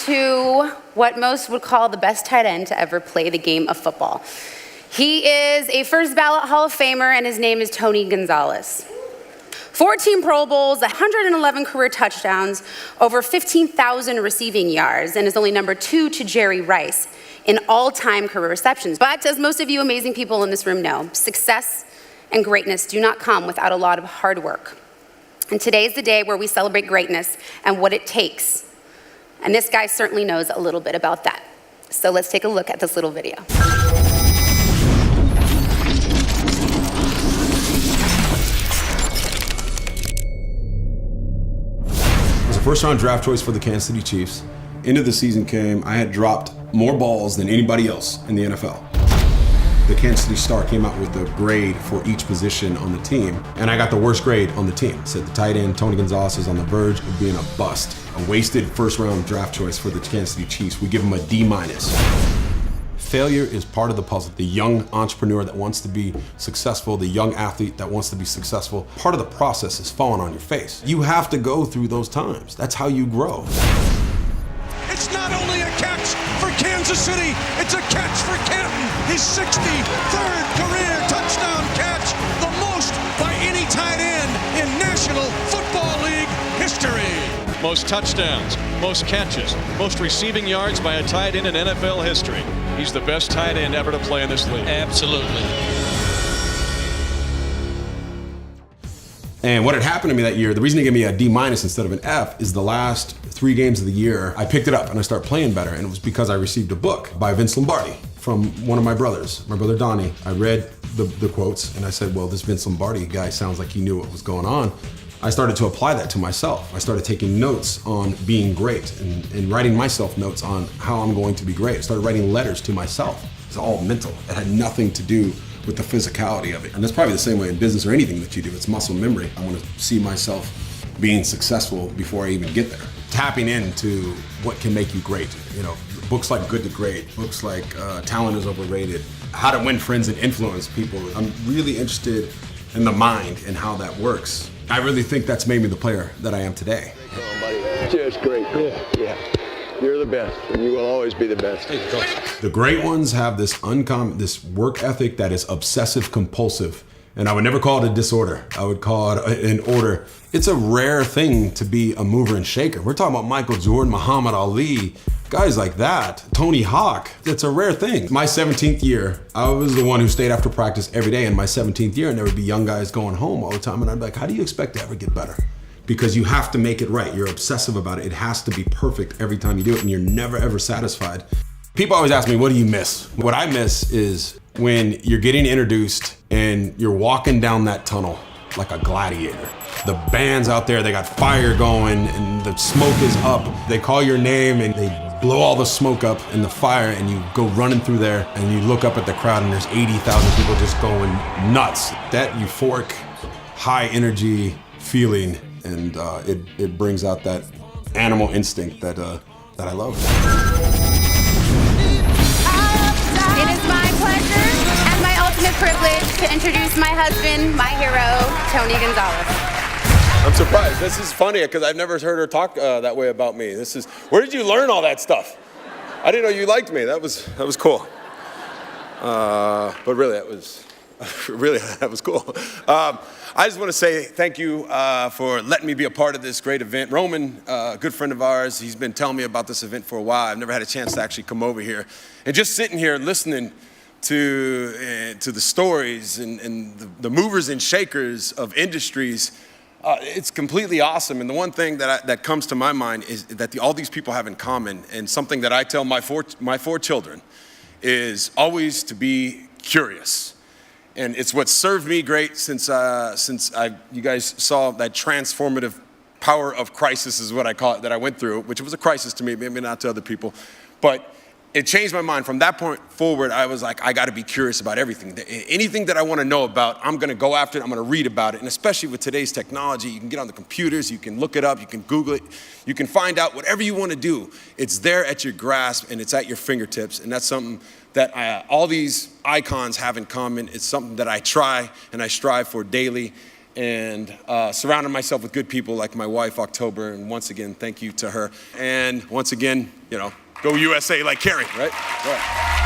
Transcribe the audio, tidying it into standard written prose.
to what most would call the best tight end to ever play the game of football. He is a first ballot Hall of Famer, and his name is Tony Gonzalez. 14 Pro Bowls, 111 career touchdowns, over 15,000 receiving yards, and is only number 2 to Jerry Rice in all-time career receptions. But as most of you amazing people in this room know, success and greatness do not come without a lot of hard work. And today is the day where we celebrate greatness and what it takes. And this guy certainly knows a little bit about that. So let's take a look at this little video. First-round draft choice for the Kansas City Chiefs. Into the season came, I had dropped more balls than anybody else in the NFL. The Kansas City Star came out with a grade for each position on the team, and I got the worst grade on the team. It said the tight end, Tony Gonzalez, is on the verge of being a bust. A wasted first-round draft choice for the Kansas City Chiefs. We give him a D-. Failure is part of the puzzle. The young entrepreneur that wants to be successful, the young athlete that wants to be successful, part of the process is falling on your face. You have to go through those times. That's how you grow. It's not only a catch for Kansas City, it's a catch for Canton. His 63rd career touchdown catch, the most by any tight end in National Football League history. Most touchdowns, most catches, most receiving yards by a tight end in NFL history. He's the best tight end ever to play in this league. Absolutely. And what had happened to me that year, the reason they gave me a D- instead of an F is the last 3 games of the year, I picked it up and I started playing better. And it was because I received a book by Vince Lombardi from one of my brothers, my brother Donnie. I read the quotes and I said, well, this Vince Lombardi guy sounds like he knew what was going on. I started to apply that to myself. I started taking notes on being great and writing myself notes on how I'm going to be great. I started writing letters to myself. It's all mental. It had nothing to do with the physicality of it. And that's probably the same way in business or anything that you do. It's muscle memory. I want to see myself being successful before I even get there. Tapping into what can make you great. You know, books like Good to Great, books like Talent is Overrated, How to Win Friends and Influence People. I'm really interested in the mind and how that works. I really think that's made me the player that I am today. Oh, buddy, just great. Yeah. You're the best, and you will always be the best. The great ones have this work ethic that is obsessive compulsive. And I would never call it a disorder. I would call it an order. It's a rare thing to be a mover and shaker. We're talking about Michael Jordan, Muhammad Ali, guys like that, Tony Hawk. It's a rare thing. My 17th year, I was the one who stayed after practice every day in my 17th year, and there would be young guys going home all the time. And I'd be like, how do you expect to ever get better? Because you have to make it right. You're obsessive about it. It has to be perfect every time you do it, and you're never ever satisfied. People always ask me, what do you miss? What I miss is when you're getting introduced and you're walking down that tunnel like a gladiator. The band's out there, they got fire going and the smoke is up. They call your name and they blow all the smoke up and the fire, and you go running through there and you look up at the crowd and there's 80,000 people just going nuts. That euphoric, high energy feeling, and it brings out that animal instinct that I love. It is my pleasure and my ultimate privilege to introduce my husband, my hero, Tony Gonzalez. I'm surprised. This is funny because I've never heard her talk that way about me. Where did you learn all that stuff? I didn't know you liked me. That was cool. But really, that was cool. I just want to say thank you for letting me be a part of this great event. Roman, a good friend of ours, he's been telling me about this event for a while. I've never had a chance to actually come over here. And just sitting here listening to the stories and the movers and shakers of industries, it's completely awesome. And the one thing that comes to my mind is that all these people have in common, and something that I tell my four children, is always to be curious. And it's what served me great since you guys saw that transformative power of crisis is what I call it, that I went through, which was a crisis to me, maybe not to other people. But it changed my mind. From that point forward, I was like, I got to be curious about everything. Anything that I want to know about, I'm going to go after it. I'm going to read about it. And especially with today's technology, you can get on the computers, you can look it up, you can Google it, you can find out whatever you want to do. It's there at your grasp and it's at your fingertips. And that's something that all these icons have in common. It's something that I try and I strive for daily. and surrounded myself with good people like my wife, October, and once again, thank you to her. And once again, go USA like Kerry, right?